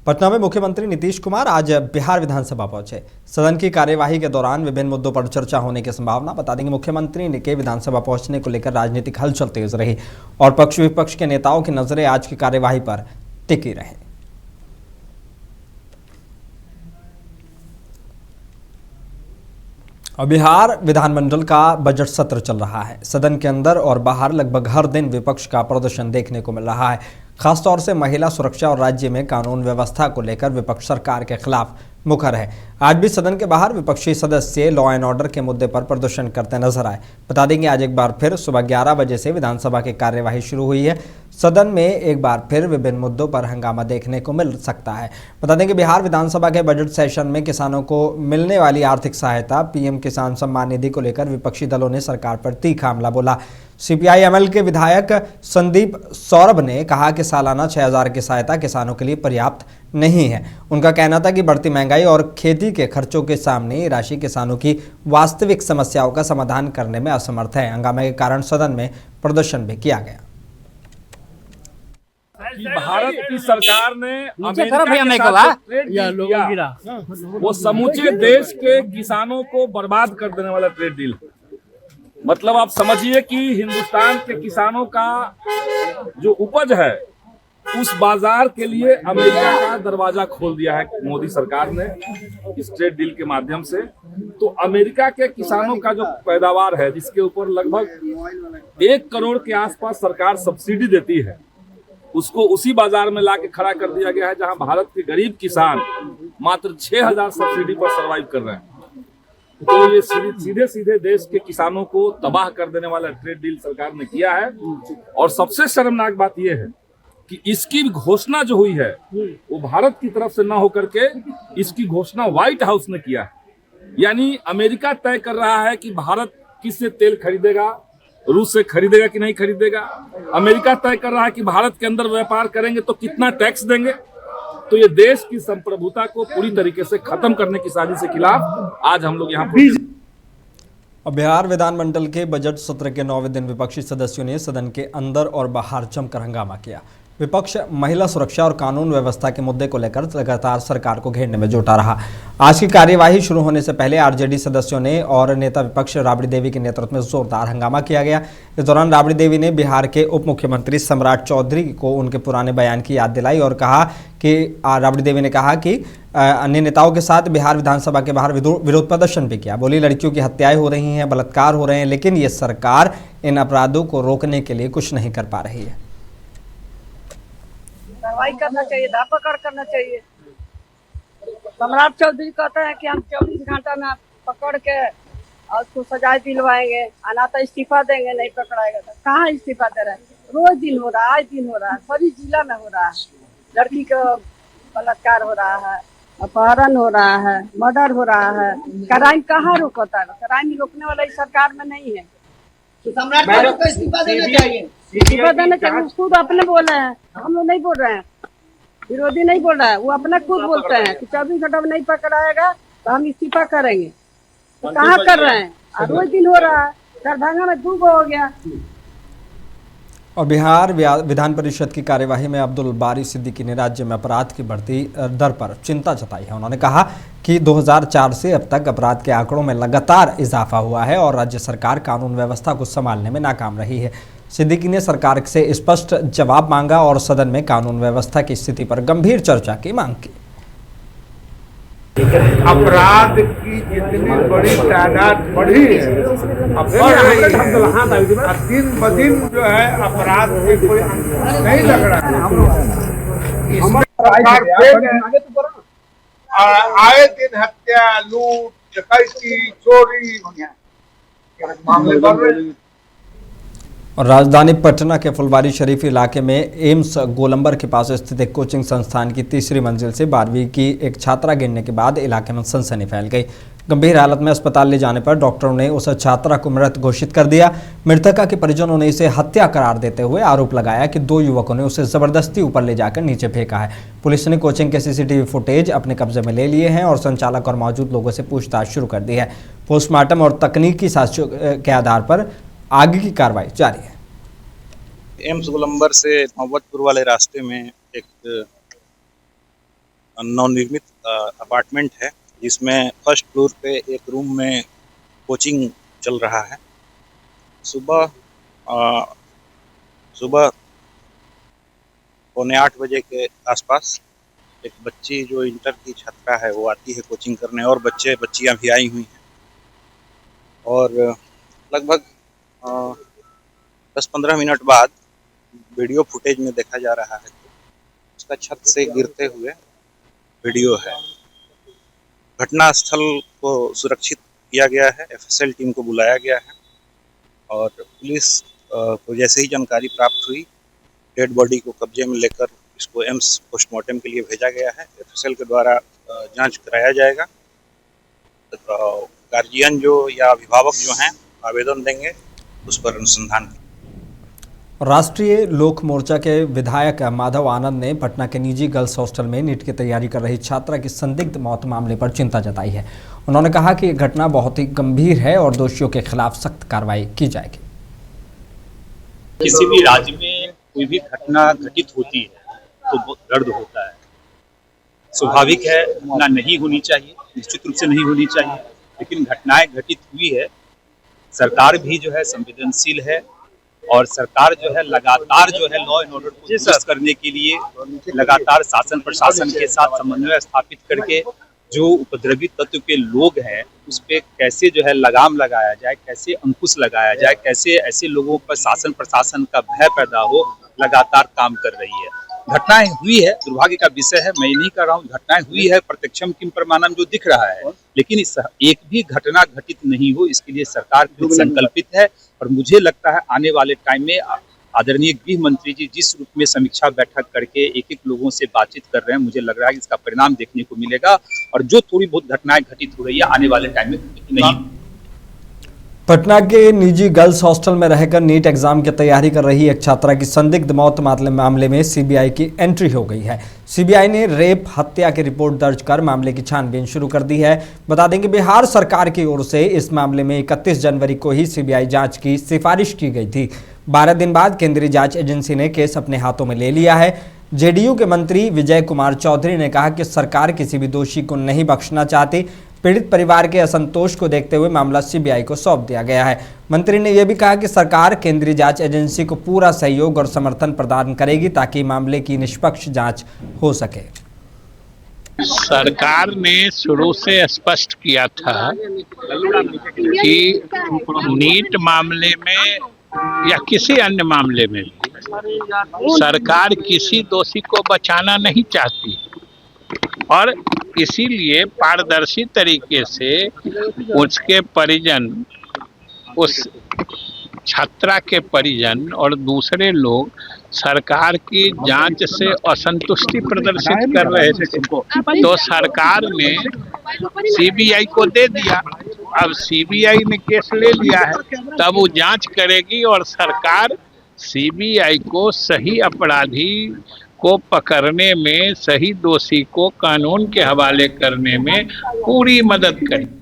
पटना में मुख्यमंत्री नीतीश कुमार आज बिहार विधानसभा पहुंचे। सदन की कार्यवाही के दौरान विभिन्न मुद्दों पर चर्चा होने की संभावना। बता देंगे मुख्यमंत्री के विधानसभा पहुंचने को लेकर राजनीतिक हलचल तेज रही और पक्ष विपक्ष के नेताओं की नजरें आज की कार्यवाही पर टिकी रही। और बिहार विधानमंडल का बजट सत्र चल रहा है। सदन के अंदर और बाहर लगभग हर दिन विपक्ष का प्रदर्शन देखने को मिल रहा है। खासतौर से महिला सुरक्षा और राज्य में कानून व्यवस्था को लेकर विपक्ष सरकार के खिलाफ मुखर है। आज भी सदन के बाहर विपक्षी सदस्य लॉ एंड ऑर्डर के मुद्दे पर प्रदर्शन करते नजर आए। बता देंगे आज एक बार फिर सुबह 11 बजे से विधानसभा की कार्यवाही शुरू हुई है। सदन में एक बार फिर विभिन्न मुद्दों पर हंगामा देखने को मिल सकता है। बता दें कि बिहार विधानसभा के बजट सेशन में किसानों को मिलने वाली आर्थिक सहायता, पीएम किसान सम्मान निधि को लेकर विपक्षी दलों ने सरकार पर तीखा हमला बोला। सीपीआई-एमएल के विधायक संदीप सौरभ ने कहा कि सालाना 6000 की सहायता किसानों के लिए पर्याप्त नहीं है। उनका कहना था कि बढ़ती महंगाई और खेती के खर्चों के सामने ये राशि किसानों की वास्तविक समस्याओं का समाधान करने में असमर्थ है। हंगामे के कारण सदन में प्रदर्शन भी किया गया। कि भारत की सरकार ने अमेरिका के साथ ट्रेड डील किया, वो समूचे देश के किसानों को बर्बाद कर देने वाला ट्रेड डील। मतलब आप समझिए कि हिंदुस्तान के किसानों का जो उपज है उस बाजार के लिए अमेरिका का दरवाजा खोल दिया है मोदी सरकार ने इस ट्रेड डील के माध्यम से। तो अमेरिका के किसानों का जो पैदावार है, जिसके ऊपर लगभग 1 करोड़ के आसपास सरकार सब्सिडी देती है, उसको उसी बाजार में लाके खड़ा कर दिया गया है, जहां भारत के गरीब किसान मात्र 6000 सब्सिडी पर सर्वाइव कर रहे हैं। तो ये सीधे सीधे देश के किसानों को तबाह कर देने वाला ट्रेड डील सरकार ने किया है। और सबसे शर्मनाक बात यह है कि इसकी घोषणा जो हुई है वो भारत की तरफ से ना होकर के इसकी घोषणा व्हाइट हाउस ने किया है। यानी अमेरिका तय कर रहा है कि भारत किससे तेल खरीदेगा, रूस से खरीदेगा कि नहीं खरीदेगा। अमेरिका तय कर रहा है कि भारत के अंदर व्यापार करेंगे तो कितना टैक्स देंगे। तो ये देश की संप्रभुता को पूरी तरीके से खत्म करने की साजिश के खिलाफ आज हम लोग यहाँ और बिहार विधानमंडल के बजट सत्र के 9वें दिन विपक्षी सदस्यों ने सदन के अंदर और बाहर जमकर हंगामा किया। विपक्ष महिला सुरक्षा और कानून व्यवस्था के मुद्दे को लेकर लगातार सरकार को घेरने में जुटा रहा। आज की कार्यवाही शुरू होने से पहले आरजेडी सदस्यों ने और नेता विपक्ष राबड़ी देवी के नेतृत्व में जोरदार हंगामा किया गया। इस दौरान राबड़ी देवी ने बिहार के उप मुख्यमंत्री सम्राट चौधरी को उनके पुराने बयान की याद दिलाई और कहा कि राबड़ी देवी ने कहा कि अन्य नेताओं के साथ बिहार विधानसभा के बाहर विरोध प्रदर्शन भी किया। बोली, लड़कियों की हत्याएं हो रही हैं, बलात्कार हो रहे हैं, लेकिन ये सरकार इन अपराधों को रोकने के लिए कुछ नहीं कर पा रही है। कार्रवाई करना चाहिए, धरपकड़ करना चाहिए। सम्राट चौधरी कहते हैं कि हम 24 घंटा में पकड़ के और उसको सजा दिलवाएंगे, आना तो इस्तीफा देंगे, नहीं पकड़ाएगा तो कहाँ इस्तीफा दे रहे हैं। रोज दिन हो रहा है, आज दिन हो रहा है, सभी जिला में हो रहा है। लड़की का बलात्कार हो रहा है, अपहरण हो रहा है, मर्डर हो रहा है। क्राइम कहाँ रोकता है? क्राइम रोकने वाला इस सरकार में नहीं है। सम्राट को इस्तीफा देना चाहिए। इस्तीफा देना चाहिए। खुद अपने बोले हैं, हम लोग नहीं बोल रहे हैं, विरोधी नहीं बोल रहा है, वो अपने खुद बोलते हैं कि 24 घंटा में नहीं पकड़ाएगा तो हम इस्तीफा करेंगे। तो कहाँ कर रहे हैं? रोज दिन हो रहा है। दरभंगा में 2 हो गया। और बिहार विधान परिषद की कार्यवाही में अब्दुल बारी सिद्दीकी ने राज्य में अपराध की बढ़ती दर पर चिंता जताई है। उन्होंने कहा कि 2004 से अब तक अपराध के आंकड़ों में लगातार इजाफा हुआ है और राज्य सरकार कानून व्यवस्था को संभालने में नाकाम रही है। सिद्दीकी ने सरकार से स्पष्ट जवाब मांगा और सदन में कानून व्यवस्था की स्थिति पर गंभीर चर्चा की मांग की। अपराध की जितनी बड़ी तादाद बढ़ी है, अब दिन ब दिन जो है अपराध में कोई नहीं लग रहा है। आए दिन हत्या, लूट, डकैती, चोरी मामले बढ़ रहे हैं। और राजधानी पटना के फुलवारी शरीफ इलाके में एम्स गोलंबर के पास स्थित एक कोचिंग संस्थान की 3री मंजिल से 12वीं की एक छात्रा गिरने के बाद इलाके में सनसनी फैल गई। गंभीर हालत में अस्पताल ले जाने पर डॉक्टरों ने उस छात्रा को मृत घोषित कर दिया। मृतका के परिजनों ने इसे हत्या करार देते हुए आरोप लगाया कि 2 युवकों ने उसे जबरदस्ती ऊपर ले जाकर नीचे फेंका है। पुलिस ने कोचिंग के सीसीटीवी फुटेज अपने कब्जे में ले लिए हैं और संचालक और मौजूद लोगों से पूछताछ शुरू कर दी है। पोस्टमार्टम और तकनीकी साक्ष्यों के आधार पर आगे की कार्रवाई जारी है। एम्स गोलंबर से मोहब्बतपुर वाले रास्ते में एक नवनिर्मित अपार्टमेंट है, जिसमें फर्स्ट फ्लोर पे एक रूम में कोचिंग चल रहा है। सुबह 7:45 बजे के आसपास एक बच्ची जो इंटर की छात्रा है वो आती है कोचिंग करने, और बच्चियां भी आई हुई हैं, और लगभग 10-15 मिनट बाद वीडियो फुटेज में देखा जा रहा है उसका छत से गिरते हुए वीडियो है। घटनास्थल को सुरक्षित किया गया है, एफएसएल टीम को बुलाया गया है, और पुलिस को जैसे ही जानकारी प्राप्त हुई डेड बॉडी को कब्जे में लेकर इसको एम्स पोस्टमार्टम के लिए भेजा गया है। एफएसएल के द्वारा जांच कराया जाएगा। गार्जियन जो या अभिभावक जो हैं आवेदन देंगे, उस पर अनुसंधान। राष्ट्रीय लोक मोर्चा के विधायक माधव आनंद ने पटना के निजी गर्ल्स हॉस्टल में नीट की तैयारी कर रही छात्रा की संदिग्ध मौत मामले पर चिंता जताई है। उन्होंने कहा कि यह घटना बहुत ही गंभीर है और दोषियों के खिलाफ सख्त कार्रवाई की जाएगी। किसी भी राज्य में कोई भी घटना घटित होती है तो बहुत दर्द होता है। स्वाभाविक है, घटना नहीं होनी चाहिए, निश्चित रूप से नहीं होनी चाहिए, लेकिन घटनाएं घटित हुई है। सरकार भी जो है संवेदनशील है, और सरकार जो है लगातार जो है लॉ एंड ऑर्डर को दुरुस्त करने के लिए लगातार शासन प्रशासन के साथ समन्वय स्थापित करके जो उपद्रवी तत्व के लोग हैं उस पे कैसे जो है लगाम लगाया जाए, कैसे अंकुश लगाया जाए, कैसे ऐसे लोगों पर शासन प्रशासन का भय पैदा हो, लगातार काम कर रही है। घटनाएं हुई है, दुर्भाग्य का विषय है, मैं नहीं कर रहा हूँ, घटनाएं हुई है, प्रत्यक्षम किम प्रमाणम जो दिख रहा है, लेकिन इस एक भी घटना घटित नहीं हो इसके लिए सरकार संकल्पित है। और मुझे लगता है आने वाले टाइम में आदरणीय गृह मंत्री जी जिस रूप में समीक्षा बैठक करके एक लोगों से बातचीत कर रहे हैं, मुझे लग रहा है कि इसका परिणाम देखने को मिलेगा, और जो थोड़ी बहुत घटनाएं घटित हो रही है आने वाले टाइम में नहीं। पटना के निजी गर्ल्स हॉस्टल में रहकर नीट एग्जाम की तैयारी कर रही एक छात्रा की संदिग्ध मौत मामले में सीबीआई की एंट्री हो गई है। सीबीआई ने रेप हत्या की रिपोर्ट दर्ज कर मामले की छानबीन शुरू कर दी है। बता दें कि बिहार सरकार की ओर से इस मामले में 31 जनवरी को ही सीबीआई जांच की सिफारिश की गई थी। 12 दिन बाद केंद्रीय जांच एजेंसी ने केस अपने हाथों में ले लिया है। जेडीयू के मंत्री विजय कुमार चौधरी ने कहा कि सरकार किसी भी दोषी को नहीं बख्शना चाहती। पीड़ित परिवार के असंतोष को देखते हुए मामला सीबीआई को सौंप दिया गया है। मंत्री ने यह भी कहा कि सरकार केंद्रीय जांच एजेंसी को पूरा सहयोग और समर्थन प्रदान करेगी ताकि मामले की निष्पक्ष जांच हो सके। सरकार ने शुरू से स्पष्ट किया था कि नीट मामले में या किसी अन्य मामले में भी सरकार किसी दोषी को बचाना नहीं चाहती, और इसीलिए पारदर्शी तरीके से उसके परिजन, उस छात्रा के परिजन और दूसरे लोग सरकार की जांच से असंतुष्टि प्रदर्शित कर रहे थे, तो सरकार ने सीबीआई को दे दिया। अब सीबीआई ने केस ले लिया है, तब वो जांच करेगी और सरकार सीबीआई को सही अपराधी को पकड़ने में, सही दोषी को कानून के हवाले करने में पूरी मदद करेगी।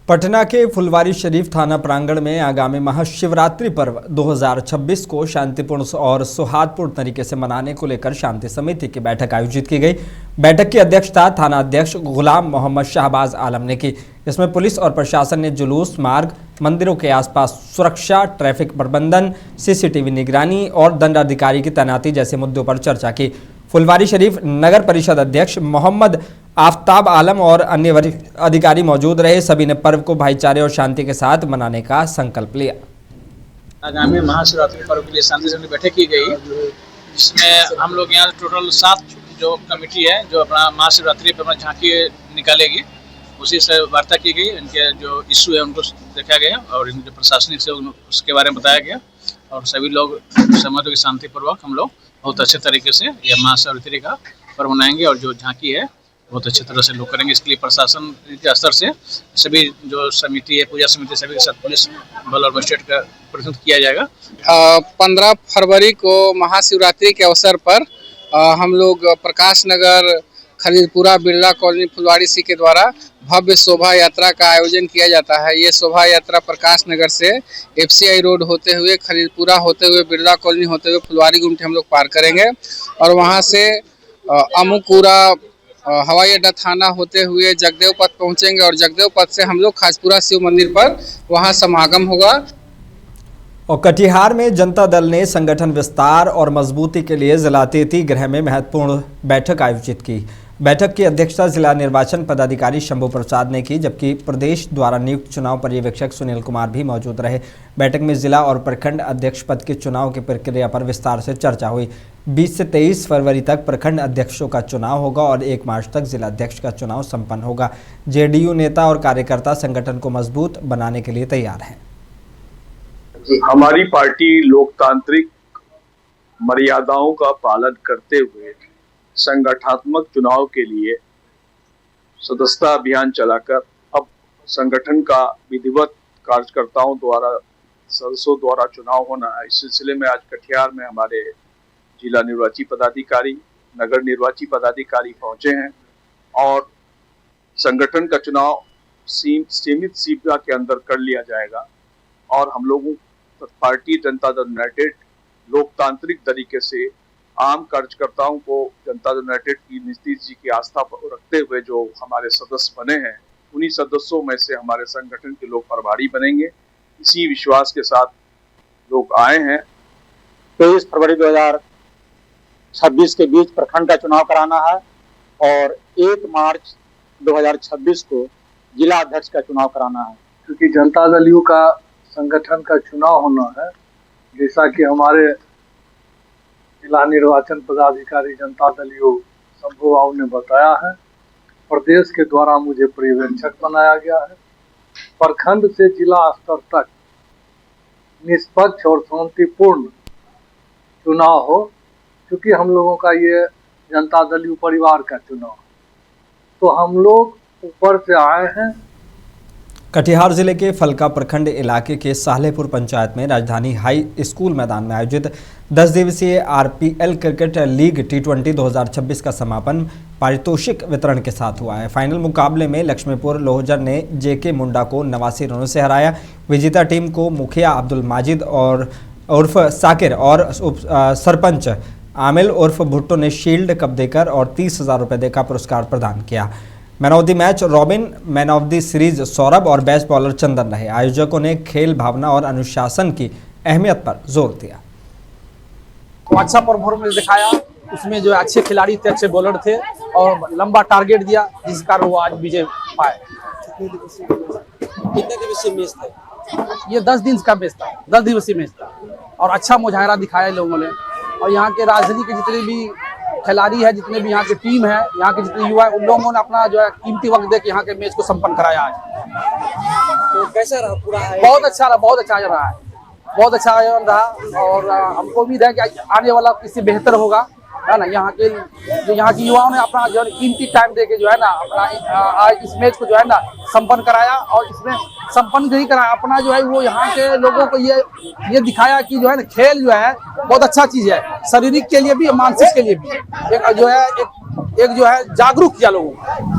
पटना के फुलवारी शरीफ थाना प्रांगण में आगामी महाशिवरात्रि पर्व 2026 को शांतिपूर्ण और सौहार्दपूर्ण तरीके से मनाने को लेकर शांति समिति की बैठक आयोजित की गई। बैठक की अध्यक्षता थाना अध्यक्ष गुलाम मोहम्मद शाहबाज आलम ने की। इसमें पुलिस और प्रशासन ने जुलूस मार्ग, मंदिरों के आसपास सुरक्षा, ट्रैफिक प्रबंधन, सीसीटीवी निगरानी और दंडाधिकारी की तैनाती जैसे मुद्दों पर चर्चा की। फुलवारी शरीफ नगर परिषद अध्यक्ष मोहम्मद आफ्ताब आलम और अन्य वरिष्ठ अधिकारी मौजूद रहे। सभी ने पर्व को भाईचारे और शांति के साथ मनाने का संकल्प लिया। आगामी महाशिवरात्रि पर्व के लिए शांति समिति बैठक की गई, जिसमें हम लोग यहाँ टोटल 7 जो कमेटी है जो अपना महाशिवरात्रि पर अपना झांकी निकालेगी, उसी से वार्ता की गई। इनके जो इशू है उनको देखा गया और इनके प्रशासनिक से उसके बारे में बताया गया, और सभी लोग सहमत हो कि शांतिपूर्वक हम लोग बहुत अच्छे तरीके से यह महाशिवरात्रि का पर्व मनाएंगे, और जो झांकी है बहुत अच्छी तरह से लोग करेंगे। इसके लिए प्रशासन के स्तर से सभी जो समिति है, पूजा समिति, सभी के साथ पुलिस बल और मजिस्ट्रेट का प्रतिनिधित्व किया जाएगा। 15 फरवरी को महाशिवरात्रि के अवसर पर हम लोग प्रकाश नगर, खलीलपुरा, बिरला कॉलोनी, फुलवारी सी के द्वारा भव्य शोभा यात्रा का आयोजन किया जाता है। ये शोभा यात्रा प्रकाश नगर से FCI रोड होते हुए, खलीलपुरा होते हुए, बिरला कॉलोनी होते हुए फुलवारी गुमटी हम लोग पार करेंगे, और वहाँ से अमुकुरा हवाई अड्डा थाना होते हुए जगदेव पथ पहुंचेंगे और जगदेव पथ से हम लोग खासपुरा शिव मंदिर पर वहां समागम होगा। और कटिहार में जनता दल ने संगठन विस्तार और मजबूती के लिए जिला अतिथि गृह में महत्वपूर्ण बैठक आयोजित की। बैठक की अध्यक्षता जिला निर्वाचन पदाधिकारी शंभू प्रसाद ने की, जबकि प्रदेश द्वारा नियुक्त चुनाव पर्यवेक्षक सुनील कुमार भी मौजूद रहे। बैठक में जिला और प्रखंड अध्यक्ष पद के चुनाव की प्रक्रिया पर विस्तार से चर्चा हुई। 20 से 23 फरवरी तक प्रखंड अध्यक्षों का चुनाव होगा और 1 मार्च तक जिला अध्यक्ष का चुनाव संपन्न होगा। जेडीयू नेता और कार्यकर्ता संगठन को मजबूत बनाने के लिए तैयार हैं। हमारी पार्टी लोकतांत्रिक मर्यादाओं का पालन करते हुए संगठनात्मक चुनाव के लिए सदस्यता अभियान चलाकर अब संगठन का विधिवत कार्यकर्ताओं द्वारा सदस्यों द्वारा चुनाव होना है। इस सिलसिले में आज कटिहार में हमारे जिला निर्वाची पदाधिकारी, नगर निर्वाची पदाधिकारी पहुंचे हैं और संगठन का चुनाव सीमित सीमा के अंदर कर लिया जाएगा और हम लोगों पार्टी जनता दल यूनाइटेड लोकतांत्रिक तरीके से आम कार्यकर्ताओं को जनता दल यूनाइटेड की नीतीश जी की आस्था रखते हुए जो हमारे सदस्य बने हैं, उन्हीं सदस्यों में से हमारे संगठन के लोग प्रभारी बनेंगे। इसी विश्वास के साथ लोग आए हैं। 23 फरवरी 2026 के बीच प्रखंड का चुनाव कराना है और 1 मार्च 2026 को जिला अध्यक्ष का चुनाव कराना है। क्योंकि जनता दल यू का संगठन का चुनाव होना है, जैसा कि हमारे जिला निर्वाचन पदाधिकारी जनता दल यू शंभू बाबू ने बताया है। प्रदेश के द्वारा मुझे पर्यवेक्षक बनाया गया है। प्रखंड से जिला स्तर तक निष्पक्ष और शांतिपूर्ण चुनाव हो, क्योंकि हम लोगों का ये जनता दल यू परिवार का चुनाव, तो हम लोग ऊपर से आए हैं। कटिहार जिले के फलका प्रखंड इलाके के सालेपुर पंचायत में राजधानी हाई स्कूल मैदान में आयोजित 10 दिवसीय आरपीएल क्रिकेट लीग T20 2026 का समापन पारितोषिक वितरण के साथ हुआ है। फाइनल मुकाबले में लक्ष्मीपुर लोहजर ने जेके मुंडा को 89 रनों से हराया। विजेता टीम को मुखिया अब्दुल माजिद और उर्फ साकिर और सरपंच आमिल उर्फ भुट्टो ने शील्ड कप देकर और 30,000 रुपये देकर पुरस्कार प्रदान किया। Man of the match robin, man of the series Saurabh और बेस्ट बॉलर चंदन रहे। आयोजकों ने खेल भावना और अनुशासन की अहमियत पर जोर दिया। अच्छा परफॉर्मेंस दिखाया, उसमें जो अच्छे खिलाड़ी थे, अच्छे बॉलर थे और लंबा टारगेट दिया, जिस कारण वो आज विजय पाए। कितने दिवसीय मैच था? ये 10 दिन का मैच था, 10 दिवसीय मैच था और अच्छा मुजाहरा दिखाया लोगों ने। और यहाँ के राजधानी के जितने भी खिलाड़ी है, जितने भी यहाँ की टीम है, यहाँ के जितने युवा है, उन लोगों ने अपना जो है कीमती वक्त दे के यहाँ के मैच को संपन्न कराया है। तो कैसा रहा पूरा? बहुत अच्छा रहा, बहुत अच्छा रहा है, बहुत अच्छा आयोजन रहा और हमको उम्मीद है कि आने वाला इससे बेहतर होगा, है ना। यहाँ के जो यहाँ की युवाओं ने अपना जो है कीमती टाइम दे के जो है ना अपना इस मैच को जो है ना संपन्न कराया और इसमें संपन्न नहीं कराया, अपना जो है वो यहाँ के लोगों को ये दिखाया कि जो है ना खेल जो है बहुत अच्छा चीज है, शारीरिक के लिए भी मानसिक के लिए भी। एक जो है जागरूक किया लोगों को।